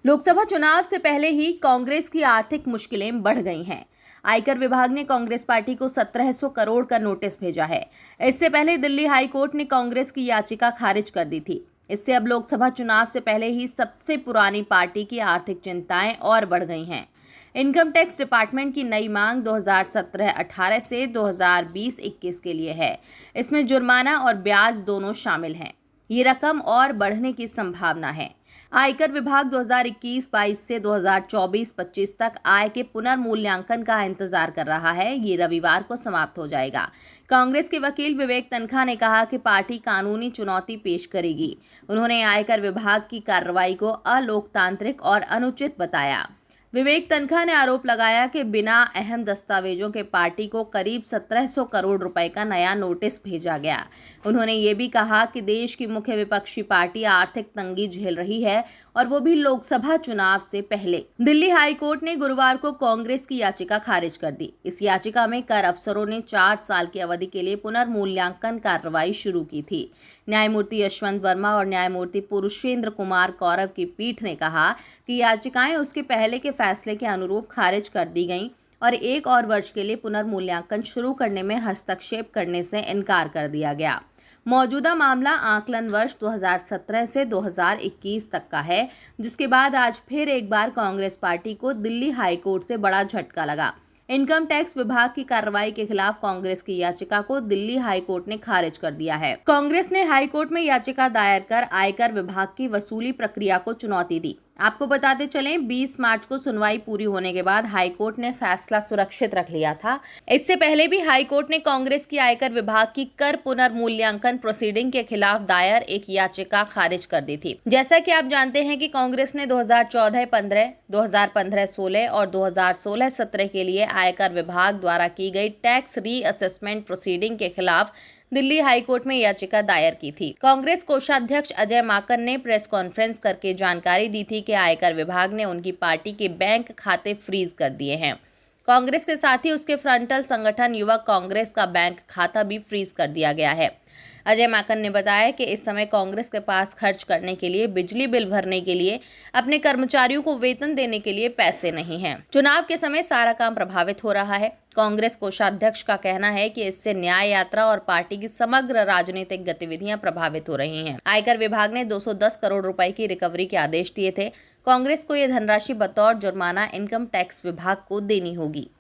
लोकसभा चुनाव से पहले ही कांग्रेस की आर्थिक मुश्किलें बढ़ गई हैं। आयकर विभाग ने कांग्रेस पार्टी को 1700 करोड़ का नोटिस भेजा है। इससे पहले दिल्ली हाई कोर्ट ने कांग्रेस की याचिका खारिज कर दी थी। इससे अब लोकसभा चुनाव से पहले ही सबसे पुरानी पार्टी की आर्थिक चिंताएं और बढ़ गई हैं। इनकम टैक्स डिपार्टमेंट की नई मांग 2017-18 से 2020-21 के लिए है। इसमें जुर्माना और ब्याज दोनों शामिल हैं। ये रकम और बढ़ने की संभावना है। आयकर विभाग 2021-22 से 2024-25 तक आय के पुनर्मूल्यांकन का इंतजार कर रहा है। ये रविवार को समाप्त हो जाएगा। कांग्रेस के वकील विवेक तन्खा ने कहा कि पार्टी कानूनी चुनौती पेश करेगी। उन्होंने आयकर विभाग की कार्रवाई को अलोकतांत्रिक और अनुचित बताया। विवेक तन्खा ने आरोप लगाया कि बिना अहम दस्तावेजों के पार्टी को करीब 1700 करोड़ रुपए का नया नोटिस भेजा गया। उन्होंने ये भी कहा कि देश की मुख्य विपक्षी पार्टी आर्थिक तंगी झेल रही है और वो भी लोकसभा चुनाव से पहले। दिल्ली हाई कोर्ट ने गुरुवार को कांग्रेस की याचिका खारिज कर दी। इस याचिका में कर अफसरों ने 4 साल की अवधि के लिए पुनर्मूल्यांकन कार्रवाई शुरू की थी। न्यायमूर्ति यशवंत वर्मा और न्यायमूर्ति पुरुषेंद्र कुमार कौरव की पीठ ने कहा कि याचिकाएं उसके पहले के फैसले के अनुरूप खारिज कर दी गईं और 1 और वर्ष के लिए पुनर्मूल्यांकन शुरू करने में हस्तक्षेप करने से इनकार कर दिया गया। मौजूदा मामला आकलन वर्ष 2017 से 2021 तक का है, जिसके बाद आज फिर एक बार कांग्रेस पार्टी को दिल्ली हाई कोर्ट से बड़ा झटका लगा। इनकम टैक्स विभाग की कार्रवाई के खिलाफ कांग्रेस की याचिका को दिल्ली हाई कोर्ट ने खारिज कर दिया है। कांग्रेस ने हाई कोर्ट में याचिका दायर कर आयकर विभाग की वसूली प्रक्रिया को चुनौती दी। आपको बताते चलें, 20 मार्च को सुनवाई पूरी होने के बाद हाई कोर्ट ने फैसला सुरक्षित रख लिया था। इससे पहले भी हाई कोर्ट ने कांग्रेस की आयकर विभाग की कर पुनर्मूल्यांकन प्रोसीडिंग के खिलाफ दायर एक याचिका खारिज कर दी थी। जैसा कि आप जानते हैं कि कांग्रेस ने 2014-15, 2015-16 और 2016-17 के लिए आयकर विभाग द्वारा की गई टैक्स रीअसेसमेंट प्रोसीडिंग के खिलाफ दिल्ली हाई कोर्ट में याचिका दायर की थी। कांग्रेस कोषाध्यक्ष अजय माकन ने प्रेस कॉन्फ्रेंस करके जानकारी दी थी कि आयकर विभाग ने उनकी पार्टी के बैंक खाते फ्रीज कर दिए हैं। कांग्रेस के साथ ही उसके फ्रंटल संगठन युवक कांग्रेस का बैंक खाता भी फ्रीज कर दिया गया है। अजय माकन ने बताया कि इस समय कांग्रेस के पास खर्च करने के लिए, बिजली बिल भरने के लिए, अपने कर्मचारियों को वेतन देने के लिए पैसे नहीं हैं। चुनाव के समय सारा काम प्रभावित हो रहा है। कांग्रेस कोषाध्यक्ष का कहना है कि इससे न्याय यात्रा और पार्टी की समग्र राजनीतिक गतिविधियां प्रभावित हो रही हैं। आयकर विभाग ने 210 करोड़ रुपए की रिकवरी के आदेश दिए थे। कांग्रेस को यह धनराशि बतौर जुर्माना इनकम टैक्स विभाग को देनी होगी।